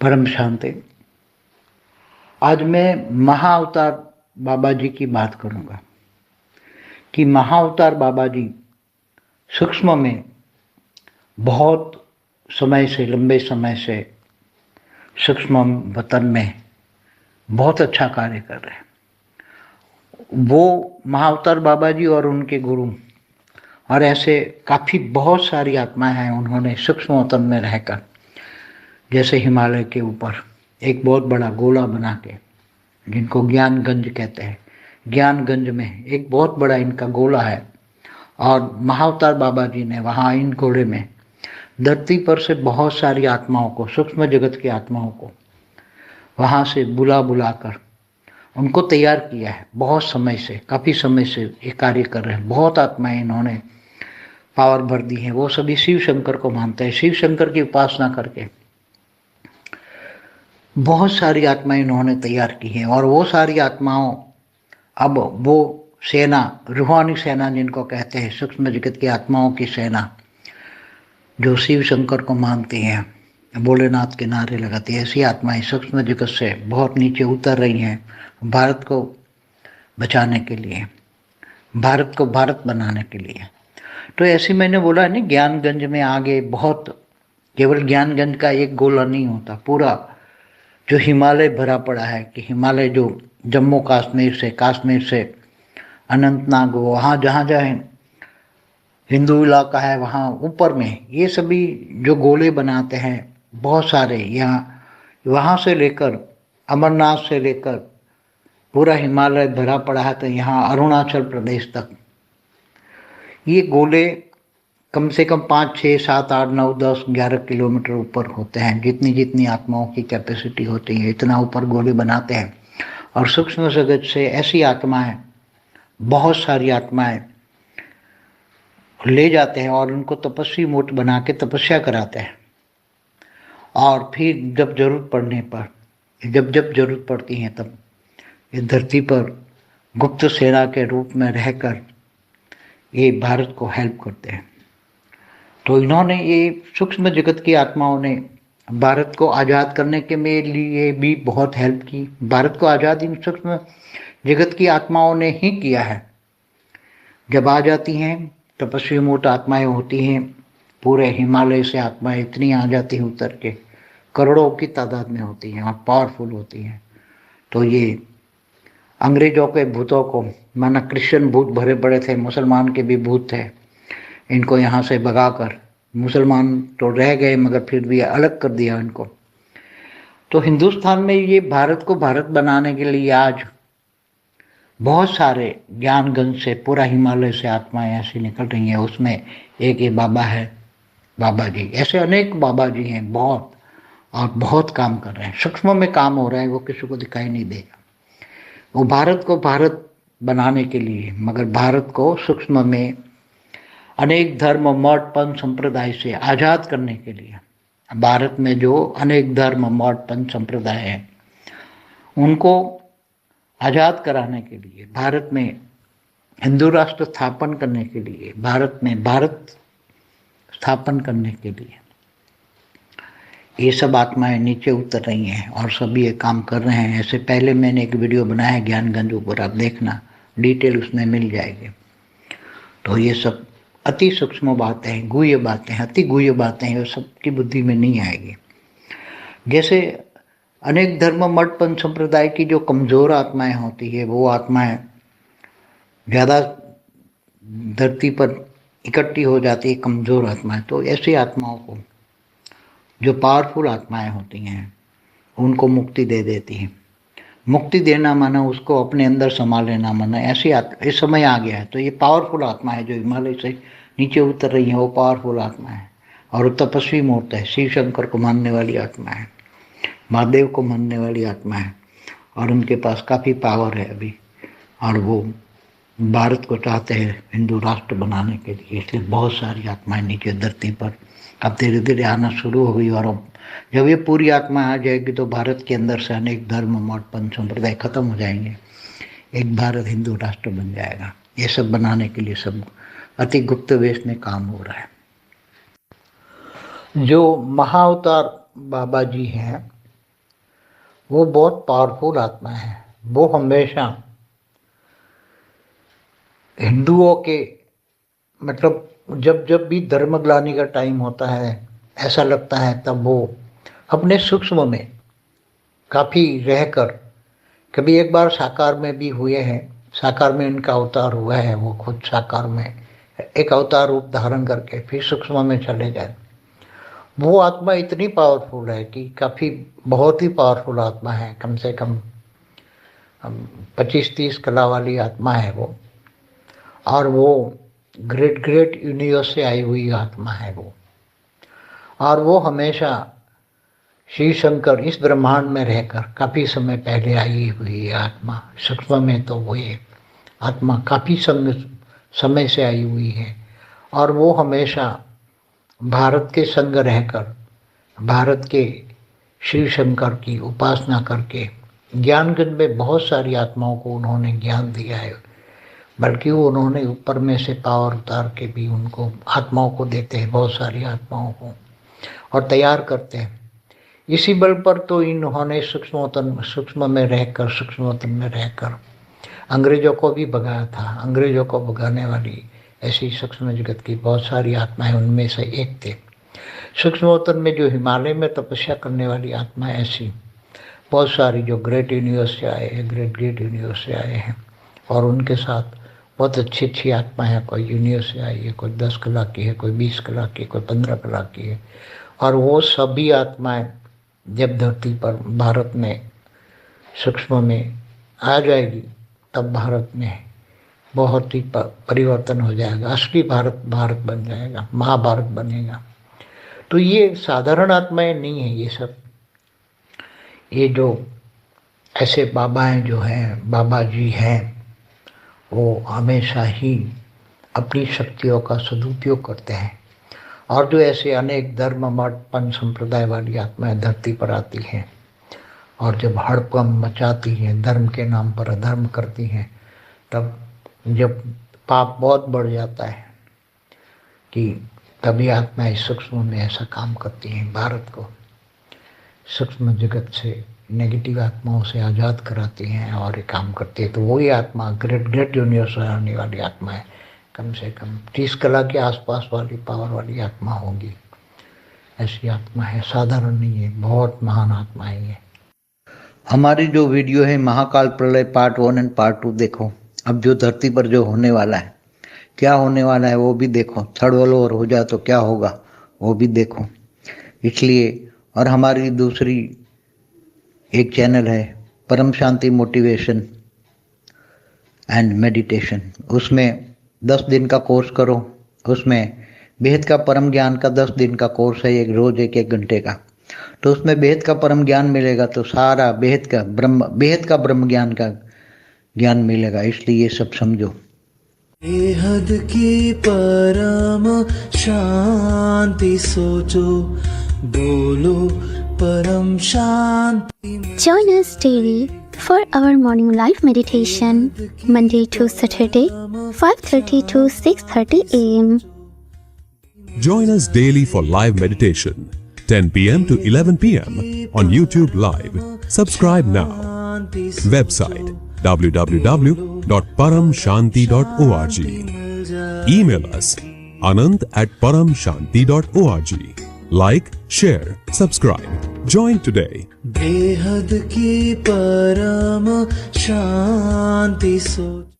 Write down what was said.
परम शांति। आज मैं महाअवतार बाबा जी की बात करूंगा कि महाअवतार बाबा जी सूक्ष्म में बहुत समय से, लंबे समय से सूक्ष्म वतन में बहुत अच्छा कार्य कर रहे हैं। वो महाअवतार बाबा जी और उनके गुरु और ऐसे काफ़ी बहुत सारी आत्माएं हैं, उन्होंने सूक्ष्म वतन में रहकर, जैसे हिमालय के ऊपर एक बहुत बड़ा गोला बना के, जिनको ज्ञानगंज कहते हैं, ज्ञानगंज में एक बहुत बड़ा इनका गोला है। और महाअवतार बाबा जी ने वहाँ इन गोले में धरती पर से बहुत सारी आत्माओं को, सूक्ष्म जगत की आत्माओं को वहाँ से बुला कर उनको तैयार किया है। बहुत समय से, काफ़ी समय से ये कार्य कर रहे हैं। बहुत आत्माएं इन्होंने पावर भर दी है। वो सभी शिव शंकर को मानते हैं, शिव शंकर की उपासना करके बहुत सारी आत्माएं इन्होंने तैयार की हैं। और वो सारी आत्माओं, अब वो सेना, रूहानी सेना जिनको कहते हैं, सूक्ष्म जगत की आत्माओं की सेना, जो शिव शंकर को मानती हैं, भोलेनाथ के नारे लगाती है, ऐसी आत्माएं सूक्ष्म जगत से बहुत नीचे उतर रही हैं भारत को बचाने के लिए, भारत को भारत बनाने के लिए। तो ऐसे मैंने बोला है ना, ज्ञानगंज में आगे बहुत, केवल ज्ञानगंज का एक गोला नहीं होता, पूरा जो हिमालय भरा पड़ा है, कि हिमालय जो जम्मू कश्मीर से अनंतनाग, वहाँ जहाँ जहाँ हिंदू इलाका है, वहाँ ऊपर में ये सभी जो गोले बनाते हैं बहुत सारे, यहाँ वहाँ से लेकर अमरनाथ से लेकर पूरा हिमालय भरा पड़ा है, तो यहाँ अरुणाचल प्रदेश तक ये गोले कम से कम 5, 6, 7, 8, 9, 10, 11 किलोमीटर ऊपर होते हैं। जितनी जितनी आत्माओं की कैपेसिटी होती है, इतना ऊपर गोले बनाते हैं। और सूक्ष्म जगत से ऐसी आत्माएं, बहुत सारी आत्माएं ले जाते हैं और उनको तपस्वी मूर्त बना के तपस्या कराते हैं। और फिर जब जरूरत पड़ने पर, जब जरूरत पड़ती है, तब ये धरती पर गुप्त सेना के रूप में रहकर ये भारत को हेल्प करते हैं। तो इन्होंने, ये सूक्ष्म जगत की आत्माओं ने भारत को आज़ाद करने के लिए भी बहुत हेल्प की। भारत को आज़ाद इन सूक्ष्म जगत की आत्माओं ने ही किया है। जब आ जाती हैं तपस्वी मूर्त आत्माएं होती हैं, पूरे हिमालय से आत्माएं इतनी आ जाती हैं उतर के, करोड़ों की तादाद में होती हैं और पावरफुल होती हैं। तो ये अंग्रेजों के भूतों को, माना क्रिश्चियन भूत भरे पड़े थे, मुसलमान के भी भूत थे, इनको यहाँ से भगाकर, मुसलमान तो रह गए मगर फिर भी अलग कर दिया इनको। तो हिंदुस्तान में ये भारत को भारत बनाने के लिए आज बहुत सारे ज्ञानगंज से, पूरा हिमालय से आत्माएं ऐसी निकल रही हैं। उसमें एक ये बाबा है, बाबा जी, ऐसे अनेक बाबा जी हैं बहुत, और बहुत काम कर रहे हैं। सूक्ष्म में काम हो रहा है, वो किसी को दिखाई नहीं देगा। वो भारत को भारत बनाने के लिए, मगर भारत को सूक्ष्म में अनेक धर्म, मठ, पंथ, संप्रदाय से आज़ाद करने के लिए, भारत में जो अनेक धर्म, मठ, पंथ, संप्रदाय हैं, उनको आज़ाद कराने के लिए, भारत में हिंदू राष्ट्र स्थापन करने के लिए, भारत में भारत स्थापन करने के लिए ये सब आत्माएं नीचे उतर रही हैं और सभी ये काम कर रहे हैं। ऐसे पहले मैंने एक वीडियो बनाया है ज्ञानगंज ऊपर, आप देखना, डिटेल उसमें मिल जाएगी। तो ये सब अति सूक्ष्म बातें हैं, गुह्य बातें हैं, अति गुह्य बातें हैं, वो सबकी बुद्धि में नहीं आएगी। जैसे अनेक धर्म, मठ, पंथ, संप्रदाय की जो कमज़ोर आत्माएं होती है, वो आत्माएं ज़्यादा धरती पर इकट्ठी हो जाती है, कमज़ोर आत्माएं। तो ऐसी आत्माओं को, जो पावरफुल आत्माएं होती हैं, उनको मुक्ति दे देती हैं। मुक्ति देना माना उसको अपने अंदर समा लेना, माना ऐसी इस समय आ गया है। तो ये पावरफुल आत्मा है जो हिमालय से नीचे उतर रही है, वो पावरफुल आत्मा है। और वो तपस्वी मूर्त है, शिव शंकर को मानने वाली आत्मा है, महादेव को मानने वाली आत्मा है, और उनके पास काफ़ी पावर है अभी। और वो भारत को चाहते हैं हिंदू राष्ट्र बनाने के लिए, इसलिए बहुत सारी आत्माएं नीचे धरती पर अब धीरे धीरे आना शुरू हो गई। और अब जब ये पूरी आत्मा आ जाएगी तो भारत के अंदर से अनेक धर्म, मठ, पंथ, संप्रदाय खत्म हो जाएंगे, एक भारत हिंदू राष्ट्र बन जाएगा। ये सब बनाने के लिए सब अति गुप्त वेश में काम हो रहा है। जो महाअवतार बाबा जी हैं, वो बहुत पावरफुल आत्मा है। वो हमेशा हिंदुओं के मतलब जब जब भी धर्मग्लानि का टाइम होता है, ऐसा लगता है, तब वो अपने सूक्ष्म में काफ़ी रहकर, कभी एक बार साकार में भी हुए हैं, साकार में इनका अवतार हुआ है, वो खुद साकार में एक अवतार रूप धारण करके फिर सूक्ष्म में चले गए। वो आत्मा इतनी पावरफुल है कि काफ़ी बहुत ही पावरफुल आत्मा है, कम से कम 25-30 कला वाली आत्मा है वो। और वो ग्रेट ग्रेट यूनिवर्स से आई हुई आत्मा है वो। और वो हमेशा श्री शंकर इस ब्रह्मांड में रहकर काफ़ी समय पहले आई हुई आत्मा, सूक्ष्म में तो वो ये आत्मा काफ़ी समय से आई हुई है। और वो हमेशा भारत के संग रहकर, भारत के श्री शंकर की उपासना करके, ज्ञान गंज में बहुत सारी आत्माओं को उन्होंने ज्ञान दिया है, बल्कि वो उन्होंने ऊपर में से पावर उतार के भी उनको आत्माओं को देते हैं, बहुत सारी आत्माओं को, और तैयार करते हैं। इसी बल पर तो इन्होंने सूक्ष्म में रहकर अंग्रेजों को भी भगाया था। अंग्रेजों को भगाने वाली ऐसी सूक्ष्म जगत की बहुत सारी आत्माएं, उनमें से एक थे। सूक्ष्मोत्तन में जो हिमालय में तपस्या करने वाली आत्माएं ऐसी बहुत सारी जो ग्रेट यूनिवर्स से आए हैं, ग्रेट यूनिवर्स से आए हैं, और उनके साथ बहुत अच्छी अच्छी आत्माएं हैं। कोई यूनिवर्स से आई है, कोई 10 कला की है, कोई 20 कला की, कोई 15 कला की है। और वो सभी आत्माएं जब धरती पर भारत में सूक्ष्म में आ जाएगी, तब भारत में बहुत ही परिवर्तन हो जाएगा। असली भारत बन जाएगा, महाभारत बनेगा। तो ये साधारण आत्माएं नहीं है, ये सब ये जो ऐसे बाबाएं जो हैं, बाबा जी हैं, वो हमेशा ही अपनी शक्तियों का सदुपयोग करते हैं। और जो ऐसे अनेक धर्म मठ पंच संप्रदाय वाली आत्माएं धरती पर आती हैं और जब हड़कंप मचाती हैं, धर्म के नाम पर अधर्म करती हैं, तब जब पाप बहुत बढ़ जाता है कि तभी आत्माएं सूक्ष्म में ऐसा काम करती हैं, भारत को सूक्ष्म जगत से नेगेटिव आत्माओं से आज़ाद कराती हैं और ये काम करती है। तो वही आत्मा ग्रेट यूनिवर्स आने वाली आत्मा है, कम से कम 30 कला के आसपास वाली पावर वाली आत्मा होगी। ऐसी आत्मा है, साधारण नहीं है, बहुत महान आत्मा है ये। हमारी जो वीडियो है महाकाल प्रलय पार्ट 1 एंड पार्ट 2 देखो। अब जो धरती पर जो होने वाला है, क्या होने वाला है वो भी देखो। थर्ड वर्ल्ड वॉर हो जाए तो क्या होगा वो भी देखो। इसलिए और हमारी दूसरी एक चैनल है परम शांति मोटिवेशन एंड मेडिटेशन, उसमें 10 दिन का कोर्स करो। उसमें बेहद का परम ज्ञान का 10 दिन का कोर्स है, एक रोज एक घंटे का। तो उसमें बेहद का परम ज्ञान मिलेगा, तो सारा बेहद का ब्रह्म ज्ञान का ज्ञान मिलेगा। इसलिए ये सब समझो। बेहद की परम शांति सोचो, बोलो परम शांति। Join us daily for our morning live meditation, Monday to Saturday, 5:30 to 6:30 a.m. Join us daily for live meditation, 10 p.m. to 11 p.m. on YouTube Live. Subscribe now. Website www.paramshanti.org. Email us anant@paramshanti.org. Like, share, subscribe. Join today. बेहद की परम शांति सोच।